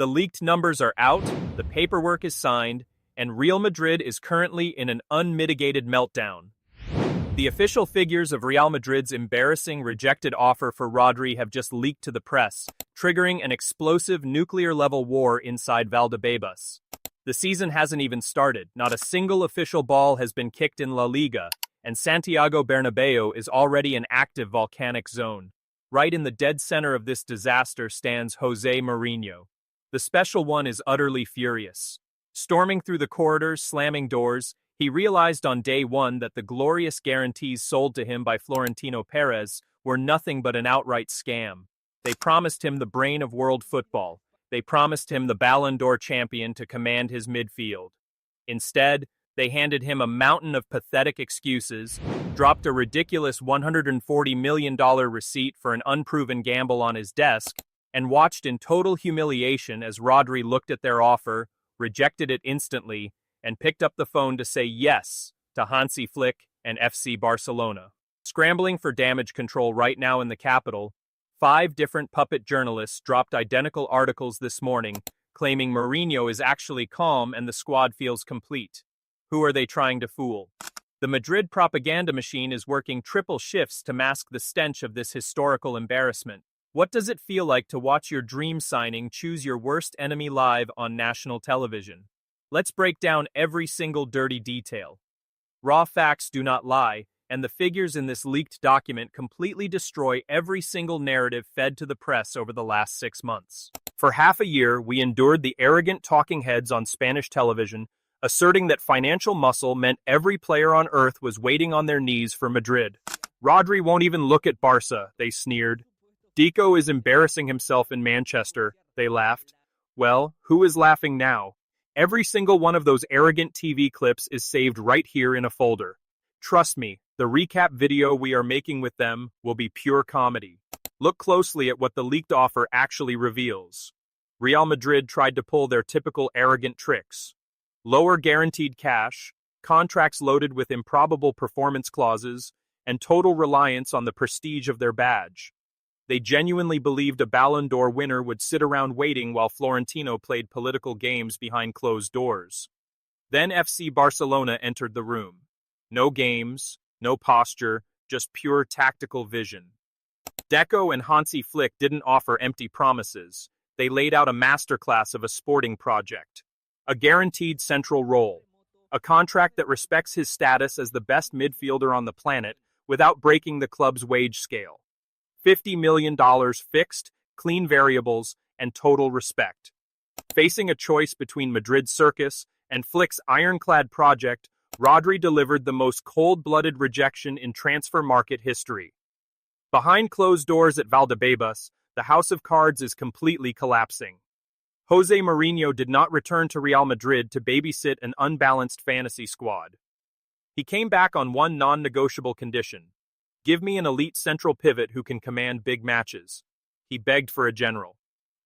The leaked numbers are out, the paperwork is signed, and Real Madrid is currently in an unmitigated meltdown. The official figures of Real Madrid's embarrassing rejected offer for Rodri have just leaked to the press, triggering an explosive nuclear-level war inside Valdebebas. The season hasn't even started, not a single official ball has been kicked in La Liga, and Santiago Bernabeu is already an active volcanic zone. Right in the dead center of this disaster stands José Mourinho. The special one is utterly furious. Storming through the corridors, slamming doors, he realized on day one that the glorious guarantees sold to him by Florentino Perez were nothing but an outright scam. They promised him the brain of world football. They promised him the Ballon d'Or champion to command his midfield. Instead, they handed him a mountain of pathetic excuses, dropped a ridiculous $140 million receipt for an unproven gamble on his desk, and watched in total humiliation as Rodri looked at their offer, rejected it instantly, and picked up the phone to say yes to Hansi Flick and FC Barcelona. Scrambling for damage control right now in the capital, 5 different puppet journalists dropped identical articles this morning, claiming Mourinho is actually calm and the squad feels complete. Who are they trying to fool? The Madrid propaganda machine is working triple shifts to mask the stench of this historical embarrassment. What does it feel like to watch your dream signing choose your worst enemy live on national television? Let's break down every single dirty detail. Raw facts do not lie, and the figures in this leaked document completely destroy every single narrative fed to the press over the last 6 months. For half a year, we endured the arrogant talking heads on Spanish television, asserting that financial muscle meant every player on earth was waiting on their knees for Madrid. Rodri won't even look at Barca, they sneered. Deco is embarrassing himself in Manchester, they laughed. Well, who is laughing now? Every single one of those arrogant TV clips is saved right here in a folder. Trust me, the recap video we are making with them will be pure comedy. Look closely at what the leaked offer actually reveals. Real Madrid tried to pull their typical arrogant tricks. Lower guaranteed cash, contracts loaded with improbable performance clauses, and total reliance on the prestige of their badge. They genuinely believed a Ballon d'Or winner would sit around waiting while Florentino played political games behind closed doors. Then FC Barcelona entered the room. No games, no posture, just pure tactical vision. Deco and Hansi Flick didn't offer empty promises. They laid out a masterclass of a sporting project. A guaranteed central role. A contract that respects his status as the best midfielder on the planet without breaking the club's wage scale. $50 million fixed, clean variables, and total respect. Facing a choice between Madrid circus and Flick's ironclad project, Rodri delivered the most cold-blooded rejection in transfer market history. Behind closed doors at Valdebebas, the house of cards is completely collapsing. José Mourinho did not return to Real Madrid to babysit an unbalanced fantasy squad. He came back on one non-negotiable condition. Give me an elite central pivot who can command big matches. He begged for a general.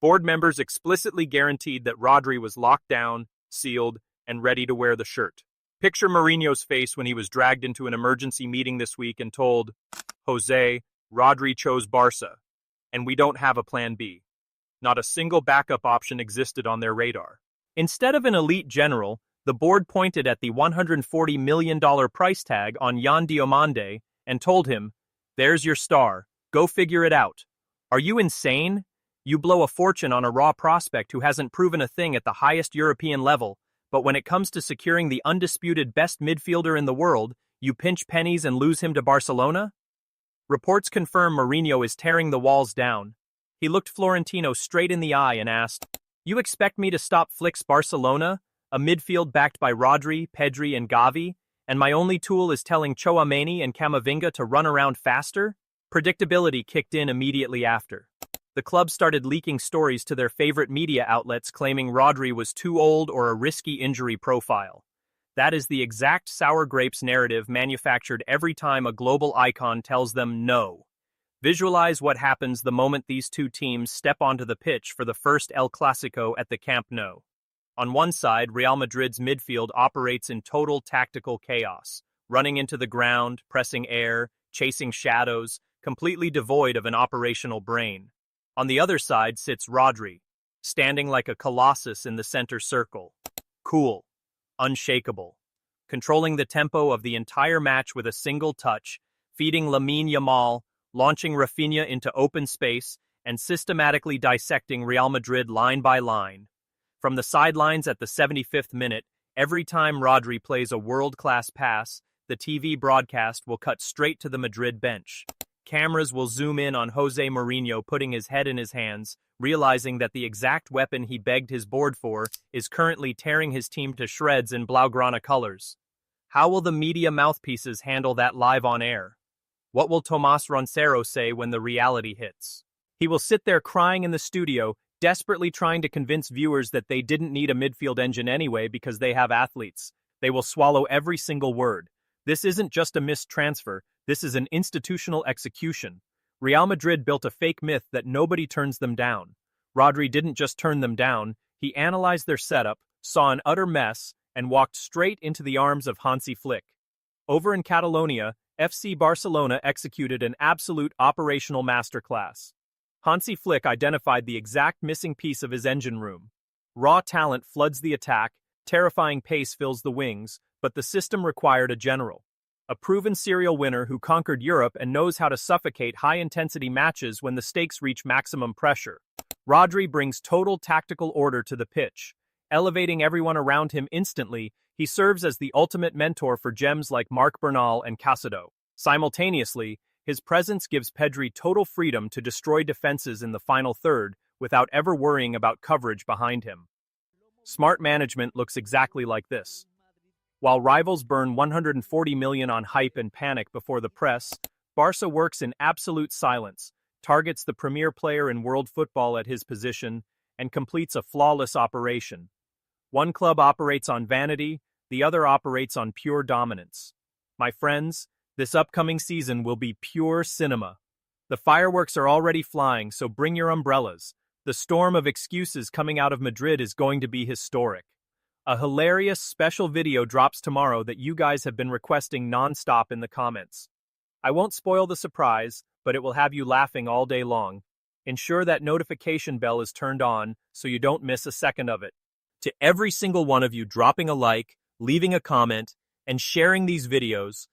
Board members explicitly guaranteed that Rodri was locked down, sealed, and ready to wear the shirt. Picture Mourinho's face when he was dragged into an emergency meeting this week and told, Jose, Rodri chose Barca, and we don't have a plan B. Not a single backup option existed on their radar. Instead of an elite general, the board pointed at the $140 million price tag on Yan Diomande and told him, there's your star, go figure it out. Are you insane? You blow a fortune on a raw prospect who hasn't proven a thing at the highest European level, but when it comes to securing the undisputed best midfielder in the world, you pinch pennies and lose him to Barcelona? Reports confirm Mourinho is tearing the walls down. He looked Florentino straight in the eye and asked, you expect me to stop Flick's Barcelona, a midfield backed by Rodri, Pedri, and Gavi, and my only tool is telling Chouameni and Camavinga to run around faster? Predictability kicked in immediately after. The club started leaking stories to their favorite media outlets claiming Rodri was too old or a risky injury profile. That is the exact sour grapes narrative manufactured every time a global icon tells them no. Visualize what happens the moment these two teams step onto the pitch for the first El Clasico at the Camp Nou. On one side, Real Madrid's midfield operates in total tactical chaos, running into the ground, pressing air, chasing shadows, completely devoid of an operational brain. On the other side sits Rodri, standing like a colossus in the center circle. Cool. Unshakable. Controlling the tempo of the entire match with a single touch, feeding Lamine Yamal, launching Rafinha into open space, and systematically dissecting Real Madrid line by line. From the sidelines at the 75th minute, every time Rodri plays a world-class pass, the TV broadcast will cut straight to the Madrid bench. Cameras will zoom in on José Mourinho putting his head in his hands, realizing that the exact weapon he begged his board for is currently tearing his team to shreds in Blaugrana colors. How will the media mouthpieces handle that live on air? What will Tomás Roncero say when the reality hits? He will sit there crying in the studio, desperately trying to convince viewers that they didn't need a midfield engine anyway because they have athletes. They will swallow every single word. This isn't just a missed transfer, this is an institutional execution. Real Madrid built a fake myth that nobody turns them down. Rodri didn't just turn them down, he analyzed their setup, saw an utter mess, and walked straight into the arms of Hansi Flick. Over in Catalonia, FC Barcelona executed an absolute operational masterclass. Hansi Flick identified the exact missing piece of his engine room. Raw talent floods the attack, terrifying pace fills the wings, but the system required a general. A proven serial winner who conquered Europe and knows how to suffocate high-intensity matches when the stakes reach maximum pressure. Rodri brings total tactical order to the pitch. Elevating everyone around him instantly, he serves as the ultimate mentor for gems like Marc Bernal and Casado. Simultaneously, his presence gives Pedri total freedom to destroy defenses in the final third without ever worrying about coverage behind him. Smart management looks exactly like this. While rivals burn 140 million on hype and panic before the press, Barca works in absolute silence, targets the premier player in world football at his position, and completes a flawless operation. One club operates on vanity, the other operates on pure dominance. My friends, this upcoming season will be pure cinema. The fireworks are already flying, so bring your umbrellas. The storm of excuses coming out of Madrid is going to be historic. A hilarious special video drops tomorrow that you guys have been requesting non-stop in the comments. I won't spoil the surprise, but it will have you laughing all day long. Ensure that notification bell is turned on so you don't miss a second of it. To every single one of you dropping a like, leaving a comment, and sharing these videos,